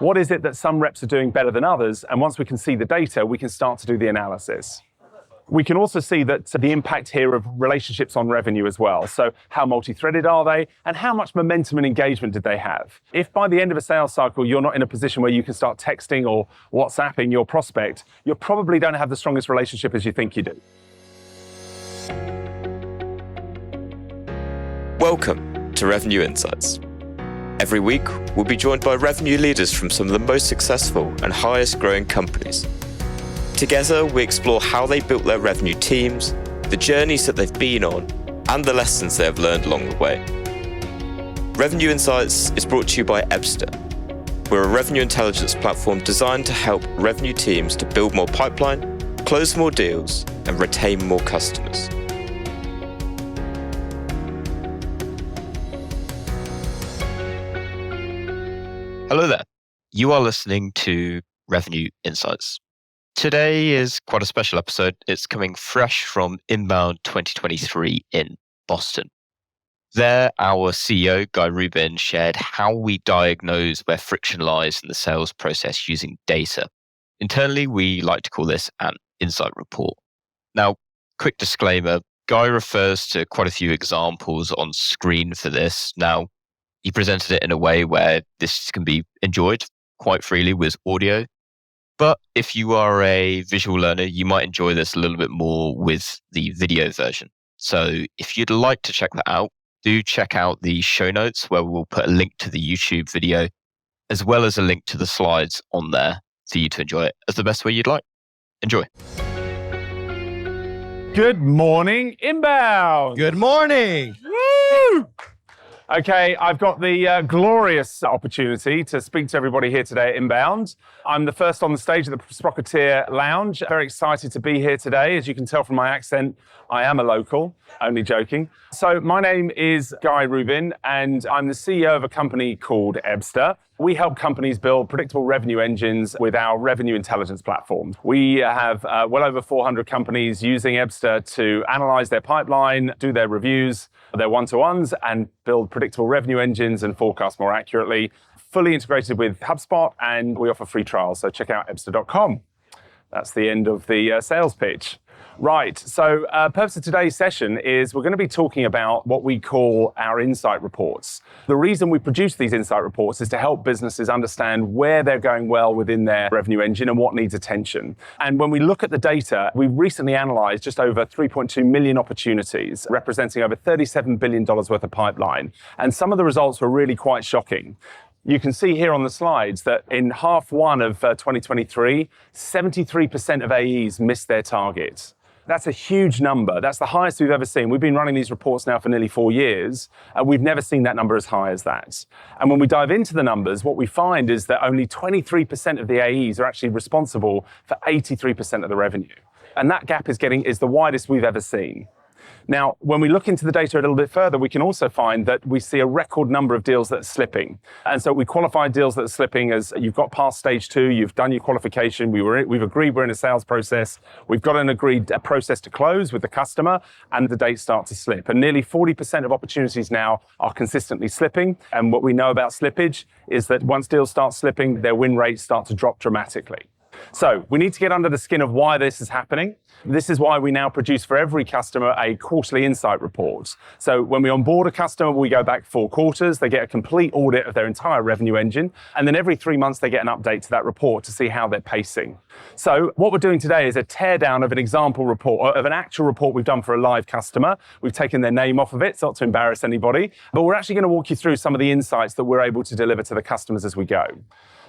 What is it that some reps are doing better than others? And once we can see the data, we can start to do the analysis. We can also see that the impact here of relationships on revenue as well. So how multi-threaded are they and how much momentum and engagement did they have? If by the end of a sales cycle, you're not in a position where you can start texting or WhatsApping your prospect, you probably don't have the strongest relationship as you think you do. Welcome to Revenue Insights. Every week, we'll be joined by revenue leaders from some of the most successful and highest growing companies. Together, we explore how they built their revenue teams, the journeys that they've been on, and the lessons they have learned along the way. Revenue Insights is brought to you by Ebsta. We're a revenue intelligence platform designed to help revenue teams to build more pipeline, close more deals, and retain more customers. Hello there. You are listening to Revenue Insights. Today is quite a special episode. It's coming fresh from Inbound 2023 in Boston. There, our CEO, Guy Rubin, shared how we diagnose where friction lies in the sales process using data. Internally, we like to call this an insight report. Now, quick disclaimer, Guy refers to quite a few examples on screen for this. Now, he presented it in a way where this can be enjoyed quite freely with audio. But if you are a visual learner, you might enjoy this a little bit more with the video version. So if you'd like to check that out, do check out the show notes where we'll put a link to the YouTube video, as well as a link to the slides on there for you to enjoy it as the best way you'd like. Enjoy. Good morning, Inbound. Good morning. Woo! Okay, I've got the glorious opportunity to speak to everybody here today at Inbound. I'm the first on the stage at the Sprocketeer Lounge. Very excited to be here today. As you can tell from my accent, I am a local, only joking. So my name is Guy Rubin, and I'm the CEO of a company called Ebsta. We help companies build predictable revenue engines with our revenue intelligence platform. We have well over 400 companies using Ebsta to analyze their pipeline, do their reviews, their one-to-ones, and build predictable revenue engines and forecast more accurately. Fully integrated with HubSpot, and we offer free trials, so check out ebsta.com. That's the end of the sales pitch. Right, so purpose of today's session is we're going to be talking about what we call our insight reports. The reason we produce these insight reports is to help businesses understand where they're going well within their revenue engine and what needs attention. And when we look at the data, we recently analyzed just over 3.2 million opportunities, representing over $37 billion worth of pipeline. And some of the results were really quite shocking. You can see here on the slides that in half one of 2023, 73% of AEs missed their targets. That's a huge number. That's the highest we've ever seen. We've been running these reports now for nearly 4 years, and we've never seen that number as high as that. And when we dive into the numbers, what we find is that only 23% of the AEs are actually responsible for 83% of the revenue. And that gap is the widest we've ever seen. Now, when we look into the data a little bit further, we can also find that we see a record number of deals that are slipping. And so we qualify deals that are slipping as you've got past stage 2, you've done your qualification, we've agreed we're in a sales process, we've got an agreed process to close with the customer, and the dates start to slip. And nearly 40% of opportunities now are consistently slipping. And what we know about slippage is that once deals start slipping, their win rates start to drop dramatically. So we need to get under the skin of why this is happening. This is why we now produce for every customer a quarterly insight report. So when we onboard a customer, we go back 4 quarters, they get a complete audit of their entire revenue engine, and then every 3 months they get an update to that report to see how they're pacing. So what we're doing today is a teardown of an example report, of an actual report we've done for a live customer. We've taken their name off of it, so not to embarrass anybody, but we're actually going to walk you through some of the insights that we're able to deliver to the customers as we go.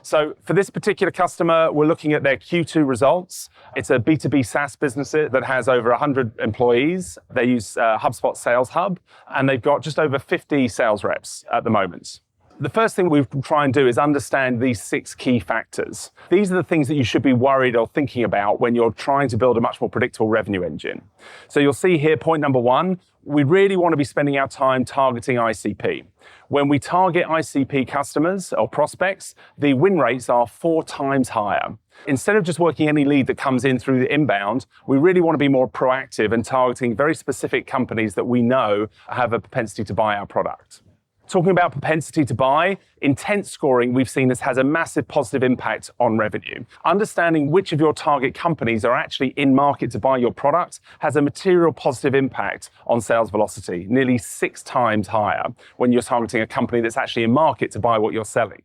So for this particular customer, we're looking at their Q2 results. It's a B2B SaaS business that has over 100 employees. They use HubSpot Sales Hub, and they've got just over 50 sales reps at the moment. The first thing we try and do is understand these 6 key factors. These are the things that you should be worried or thinking about when you're trying to build a much more predictable revenue engine. So you'll see here, point number 1, we really want to be spending our time targeting ICP. When we target ICP customers or prospects, the win rates are 4 times higher. Instead of just working any lead that comes in through the inbound, we really want to be more proactive and targeting very specific companies that we know have a propensity to buy our product. Talking about propensity to buy, intent scoring we've seen this has a massive positive impact on revenue. Understanding which of your target companies are actually in market to buy your product has a material positive impact on sales velocity, nearly 6 times higher when you're targeting a company that's actually in market to buy what you're selling.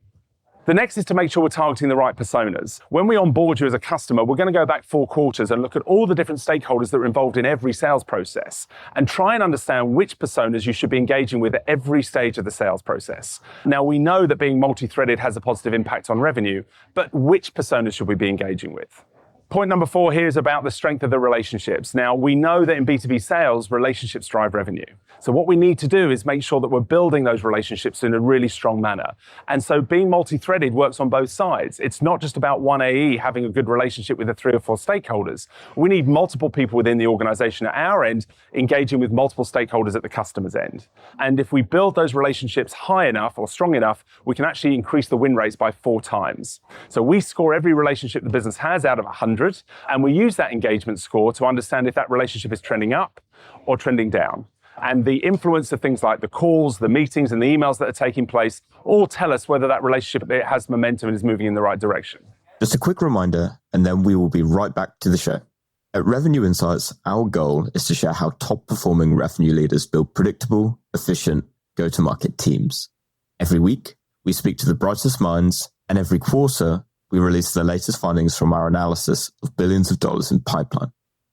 The next is to make sure we're targeting the right personas. When we onboard you as a customer, we're going to go back 4 quarters and look at all the different stakeholders that are involved in every sales process and try and understand which personas you should be engaging with at every stage of the sales process. Now, we know that being multi-threaded has a positive impact on revenue, but which personas should we be engaging with? Point number 4 here is about the strength of the relationships. Now, we know that in B2B sales, relationships drive revenue. So what we need to do is make sure that we're building those relationships in a really strong manner. And so being multi-threaded works on both sides. It's not just about one AE having a good relationship with the 3 or 4 stakeholders. We need multiple people within the organization at our end engaging with multiple stakeholders at the customer's end. And if we build those relationships high enough or strong enough, we can actually increase the win rates by 4 times. So we score every relationship the business has out of 100, and we use that engagement score to understand if that relationship is trending up or trending down. And the influence of things like the calls, the meetings, and the emails that are taking place all tell us whether that relationship has momentum and is moving in the right direction. Just a quick reminder, and then we will be right back to the show. At Revenue Insights, our goal is to share how top-performing revenue leaders build predictable, efficient, go-to-market teams. Every week, we speak to the brightest minds, and every quarter, we release the latest findings from our analysis of billions of dollars in pipeline.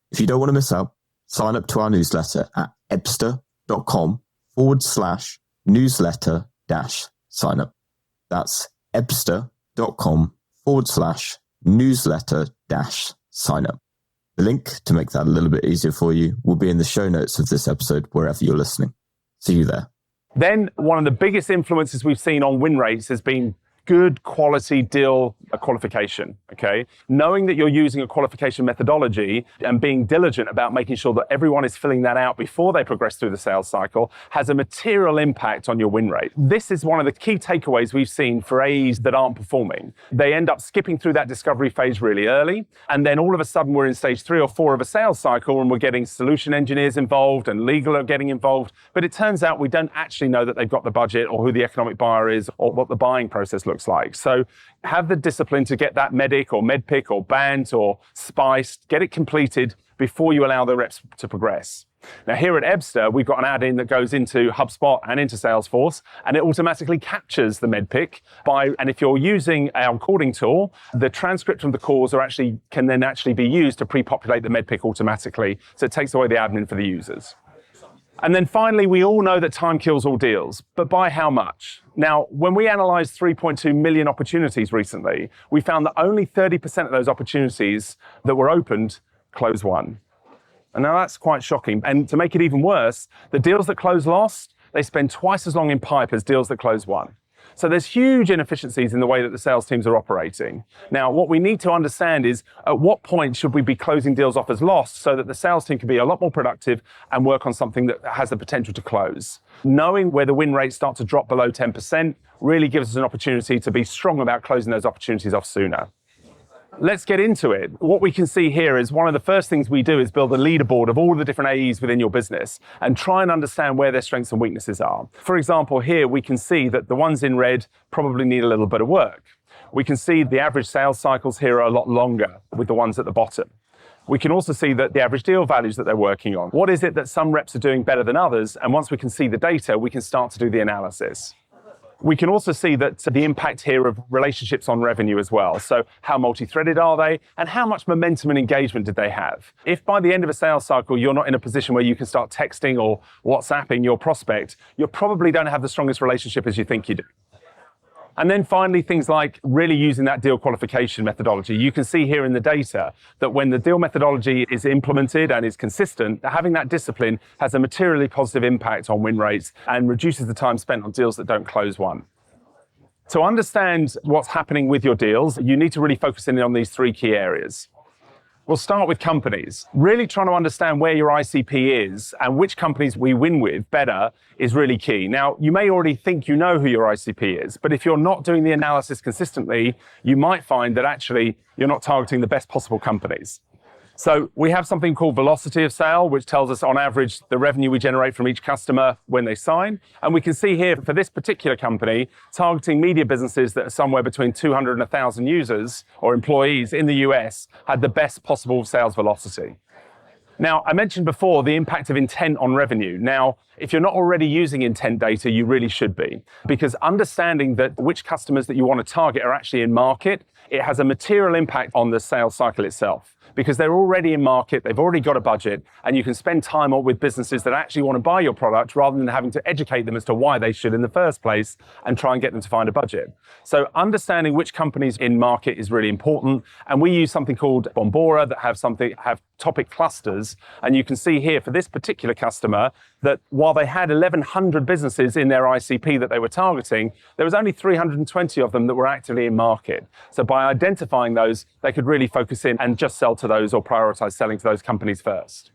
If you don't want to miss out, sign up to our newsletter at ebsta.com/newsletter-sign-up. That's ebsta.com/newsletter-sign-up. The link to make that a little bit easier for you will be in the show notes of this episode, wherever you're listening. See you there. Then one of the biggest influences we've seen on win rates has been good quality deal qualification, okay? Knowing that you're using a qualification methodology and being diligent about making sure that everyone is filling that out before they progress through the sales cycle has a material impact on your win rate. This is one of the key takeaways we've seen for AEs that aren't performing. They end up skipping through that discovery phase really early, and then all of a sudden we're in stage 3 or 4 of a sales cycle and we're getting solution engineers involved and legal are getting involved, but it turns out we don't actually know that they've got the budget or who the economic buyer is or what the buying process looks like. So have the discipline to get that medic or medpic or bant or spiced, get it completed before you allow the reps to progress. Now here at Ebsta, we've got an add-in that goes into HubSpot and into Salesforce, and it automatically captures the medpic and if you're using our calling tool, the transcript from the calls can then actually be used to pre-populate the medpic automatically. So it takes away the admin for the users. And then finally, we all know that time kills all deals, but by how much? Now, when we analyzed 3.2 million opportunities recently, we found that only 30% of those opportunities that were opened closed one. And now that's quite shocking. And to make it even worse, the deals that close lost, they spend twice as long in pipe as deals that close won. So there's huge inefficiencies in the way that the sales teams are operating. Now, what we need to understand is at what point should we be closing deals off as lost so that the sales team can be a lot more productive and work on something that has the potential to close. Knowing where the win rates start to drop below 10% really gives us an opportunity to be strong about closing those opportunities off sooner. Let's get into it. What we can see here is one of the first things we do is build a leaderboard of all the different AEs within your business and try and understand where their strengths and weaknesses are. For example, here we can see that the ones in red probably need a little bit of work. We can see the average sales cycles here are a lot longer with the ones at the bottom. We can also see that the average deal values that they're working on. What is it that some reps are doing better than others? And once we can see the data, we can start to do the analysis. We can also see that the impact here of relationships on revenue as well. So how multi-threaded are they and how much momentum and engagement did they have? If by the end of a sales cycle, you're not in a position where you can start texting or WhatsApping your prospect, you probably don't have the strongest relationship as you think you do. And then finally, things like really using that deal qualification methodology. You can see here in the data that when the deal methodology is implemented and is consistent, having that discipline has a materially positive impact on win rates and reduces the time spent on deals that don't close one. To understand what's happening with your deals, you need to really focus in on these 3 key areas. We'll start with companies. Really trying to understand where your ICP is and which companies we win with better is really key. Now, you may already think you know who your ICP is, but if you're not doing the analysis consistently, you might find that actually you're not targeting the best possible companies. So we have something called velocity of sale, which tells us on average the revenue we generate from each customer when they sign. And we can see here for this particular company, targeting media businesses that are somewhere between 200 and 1,000 users or employees in the US had the best possible sales velocity. Now, I mentioned before the impact of intent on revenue. Now, if you're not already using intent data, you really should be, because understanding that which customers that you want to target are actually in market, it has a material impact on the sales cycle itself. Because they're already in market, they've already got a budget, and you can spend time with businesses that actually want to buy your product rather than having to educate them as to why they should in the first place and try and get them to find a budget. So understanding which companies in market is really important. And we use something called Bombora that have topic clusters. And you can see here for this particular customer that while they had 1,100 businesses in their ICP that they were targeting, there was only 320 of them that were actively in market. So by identifying those, they could really focus in and just sell to those or prioritize selling to those companies first.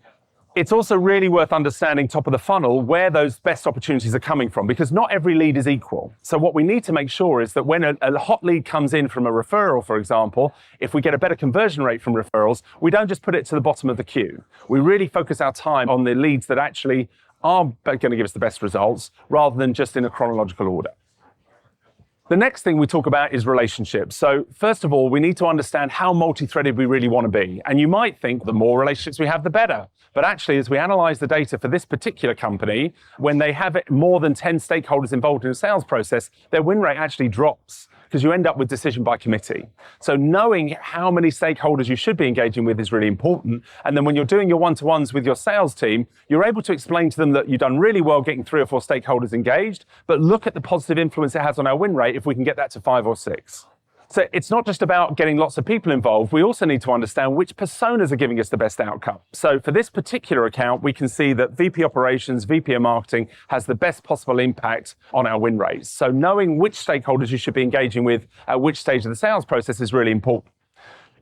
It's also really worth understanding top of the funnel where those best opportunities are coming from, because not every lead is equal. So what we need to make sure is that when a hot lead comes in from a referral, for example, if we get a better conversion rate from referrals, we don't just put it to the bottom of the queue. We really focus our time on the leads that actually are going to give us the best results rather than just in a chronological order. The next thing we talk about is relationships. So first of all, we need to understand how multi-threaded we really want to be. And you might think the more relationships we have, the better. But actually, as we analyze the data for this particular company, when they have more than 10 stakeholders involved in a sales process, their win rate actually drops because you end up with decision by committee. So knowing how many stakeholders you should be engaging with is really important. And then when you're doing your one-to-ones with your sales team, you're able to explain to them that you've done really well getting 3 or 4 stakeholders engaged, but look at the positive influence it has on our win rate if we can get that to 5 or 6. So it's not just about getting lots of people involved. We also need to understand which personas are giving us the best outcome. So for this particular account, we can see that VP Operations, VP of Marketing has the best possible impact on our win rates. So knowing which stakeholders you should be engaging with at which stage of the sales process is really important.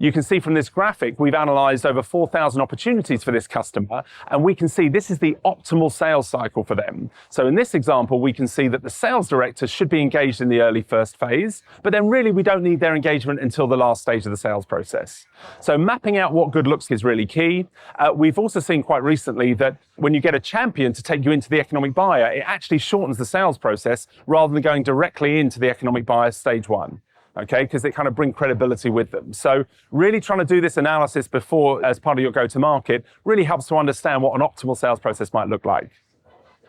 You can see from this graphic, we've analyzed over 4,000 opportunities for this customer, and we can see this is the optimal sales cycle for them. So in this example, we can see that the sales director should be engaged in the early first phase, but then really we don't need their engagement until the last stage of the sales process. So mapping out what good looks is really key. We've also seen quite recently that when you get a champion to take you into the economic buyer, it actually shortens the sales process rather than going directly into the economic buyer stage 1. Okay, because they kind of bring credibility with them. So really trying to do this analysis before, as part of your go-to-market, really helps to understand what an optimal sales process might look like.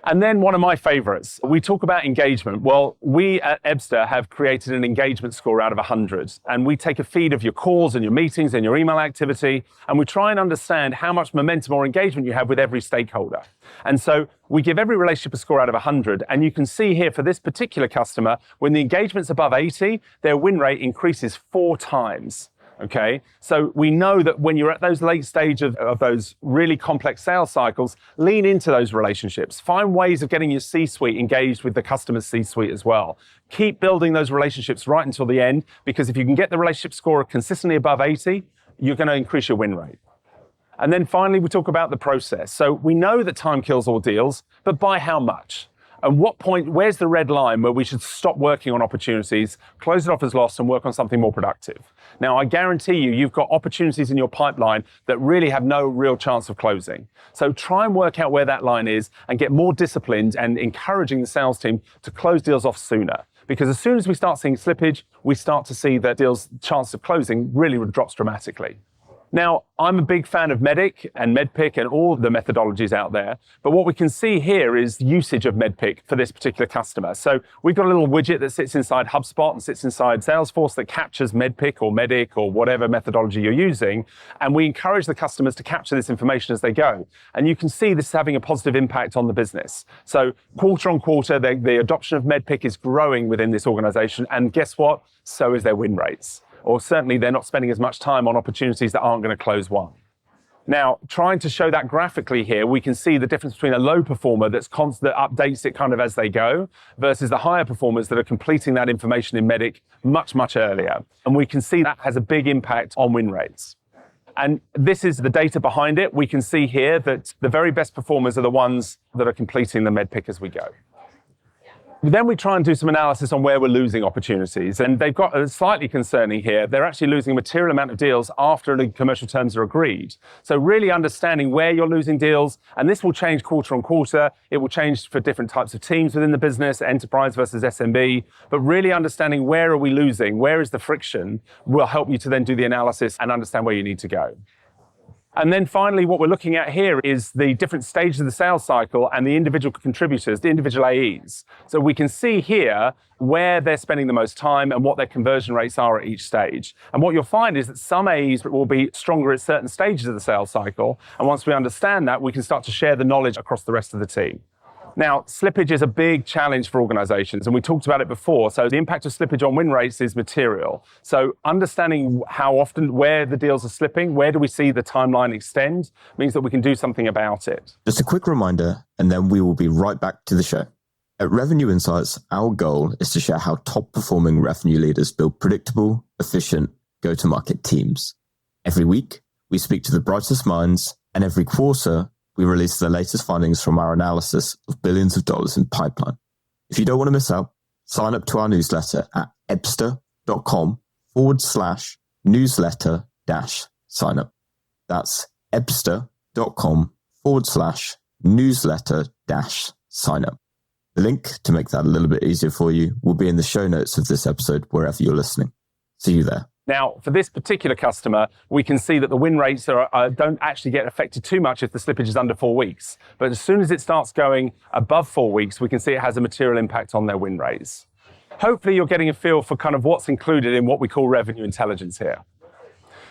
And then one of my favorites, we talk about engagement. Well, we at Ebsta have created an engagement score out of 100. And we take a feed of your calls and your meetings and your email activity, and we try and understand how much momentum or engagement you have with every stakeholder. And so we give every relationship a score out of 100. And you can see here for this particular customer, when the engagement's above 80, their win rate increases 4 times. Okay, so we know that when you're at those late stage of those really complex sales cycles, lean into those relationships. Find ways of getting your C-suite engaged with the customer's C-suite as well. Keep building those relationships right until the end, because if you can get the relationship score consistently above 80, you're going to increase your win rate. And then finally, we talk about the process. So we know that time kills all deals, but by how much? And what point, where's the red line where we should stop working on opportunities, close it off as lost, and work on something more productive? Now, I guarantee you've got opportunities in your pipeline that really have no real chance of closing. So try and work out where that line is and get more disciplined and encouraging the sales team to close deals off sooner. Because as soon as we start seeing slippage, we start to see that deals' chance of closing really drops dramatically. Now, I'm a big fan of MEDDIC and MEDDPICC and all the methodologies out there. But what we can see here is usage of MEDDPICC for this particular customer. So we've got a little widget that sits inside HubSpot and sits inside Salesforce that captures MEDDPICC or MEDDIC or whatever methodology you're using. And we encourage the customers to capture this information as they go. And you can see this is having a positive impact on the business. So quarter on quarter, the adoption of MEDDPICC is growing within this organization. And guess what? So is their win rates. Or certainly they're not spending as much time on opportunities that aren't going to close one. Now, trying to show that graphically here, we can see the difference between a low performer that updates it kind of as they go versus the higher performers that are completing that information in MEDDICC much, much earlier. And we can see that has a big impact on win rates. And this is the data behind it. We can see here that the very best performers are the ones that are completing the MEDDPICC as we go. Then we try and do some analysis on where we're losing opportunities. And they've got slightly concerning here. They're actually losing a material amount of deals after the commercial terms are agreed. So really understanding where you're losing deals, and this will change quarter on quarter. It will change for different types of teams within the business, enterprise versus SMB. But really understanding where are we losing, where is the friction, will help you to then do the analysis and understand where you need to go. And then finally, what we're looking at here is the different stages of the sales cycle and the individual contributors, the individual AEs. So we can see here where they're spending the most time and what their conversion rates are at each stage. And what you'll find is that some AEs will be stronger at certain stages of the sales cycle. And once we understand that, we can start to share the knowledge across the rest of the team. Now, slippage is a big challenge for organizations, and we talked about it before. So the impact of slippage on win rates is material. So understanding how often, where the deals are slipping, where do we see the timeline extend, means that we can do something about it. Just a quick reminder, and then we will be right back to the show. At Revenue Insights, our goal is to share how top-performing revenue leaders build predictable, efficient, go-to-market teams. Every week, we speak to the brightest minds, and every quarter, we release the latest findings from our analysis of billions of dollars in pipeline. If you don't want to miss out, sign up to our newsletter at ebsta.com/newsletter-sign up. That's ebsta.com/newsletter-sign up. The link to make that a little bit easier for you will be in the show notes of this episode, wherever you're listening. See you there. Now, for this particular customer, we can see that the win rates don't actually get affected too much if the slippage is under 4 weeks. But as soon as it starts going above 4 weeks, we can see it has a material impact on their win rates. Hopefully, you're getting a feel for kind of what's included in what we call revenue intelligence here.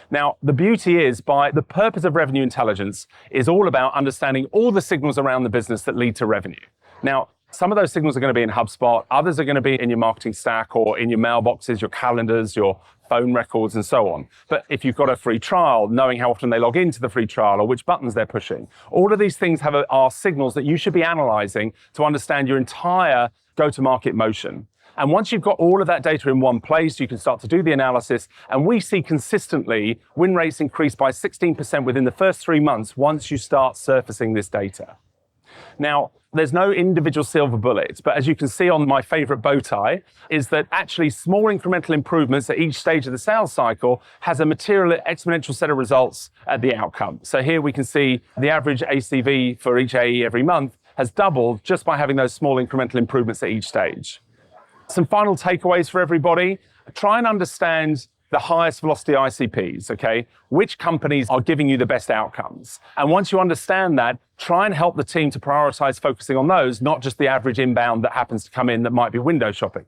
Now, the beauty is, by the purpose of revenue intelligence is all about understanding all the signals around the business that lead to revenue. Now, some of those signals are going to be in HubSpot. Others are going to be in your marketing stack or in your mailboxes, your calendars, your phone records, and so on. But if you've got a free trial, knowing how often they log into the free trial or which buttons they're pushing, all of these things are signals that you should be analyzing to understand your entire go-to-market motion. And once you've got all of that data in one place, you can start to do the analysis. And we see consistently win rates increase by 16% within the first 3 months once you start surfacing this data. Now, there's no individual silver bullet, but as you can see on my favorite bow tie, is that actually small incremental improvements at each stage of the sales cycle has a material exponential set of results at the outcome. So here we can see the average ACV for each AE every month has doubled just by having those small incremental improvements at each stage. Some final takeaways for everybody. Try and understand the highest velocity ICPs, okay? Which companies are giving you the best outcomes? And once you understand that, try and help the team to prioritize focusing on those, not just the average inbound that happens to come in that might be window shopping.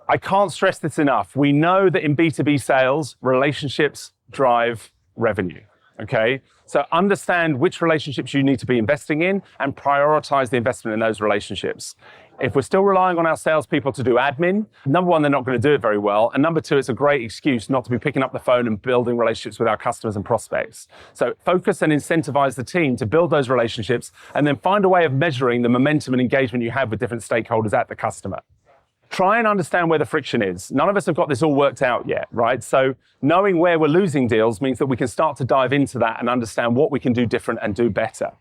I can't stress this enough. We know that in B2B sales, relationships drive revenue, okay? So understand which relationships you need to be investing in and prioritize the investment in those relationships. If we're still relying on our salespeople to do admin, number one, they're not going to do it very well. And number two, it's a great excuse not to be picking up the phone and building relationships with our customers and prospects. So focus and incentivize the team to build those relationships and then find a way of measuring the momentum and engagement you have with different stakeholders at the customer. Try and understand where the friction is. None of us have got this all worked out yet, right? So knowing where we're losing deals means that we can start to dive into that and understand what we can do different and do better.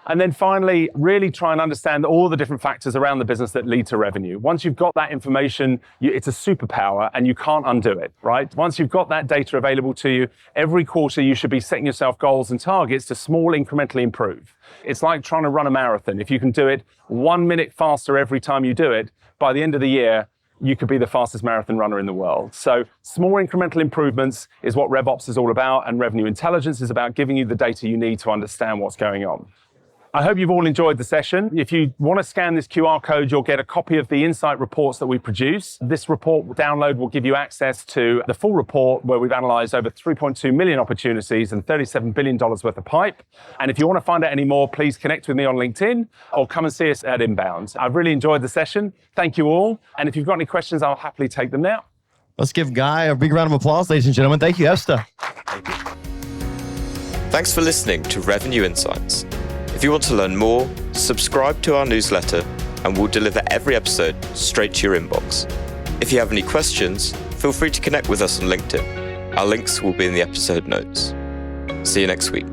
And then finally, really try and understand all the different factors around the business that lead to revenue. Once you've got that information, it's a superpower and you can't undo it, right? Once you've got that data available to you, every quarter you should be setting yourself goals and targets to small incrementally improve. It's like trying to run a marathon. If you can do it 1 minute faster every time you do it, by the end of the year, you could be the fastest marathon runner in the world. So small incremental improvements is what RevOps is all about, and revenue intelligence is about giving you the data you need to understand what's going on. I hope you've all enjoyed the session. If you want to scan this QR code, you'll get a copy of the insight reports that we produce. This report download will give you access to the full report where we've analyzed over 3.2 million opportunities and $37 billion worth of pipe. And if you want to find out any more, please connect with me on LinkedIn or come and see us at Inbound. I've really enjoyed the session. Thank you all. And if you've got any questions, I'll happily take them now. Let's give Guy a big round of applause, ladies and gentlemen. Thank you, Ebsta. Thanks for listening to Revenue Insights. If you want to learn more, subscribe to our newsletter and we'll deliver every episode straight to your inbox. If you have any questions, feel free to connect with us on LinkedIn. Our links will be in the episode notes. See you next week.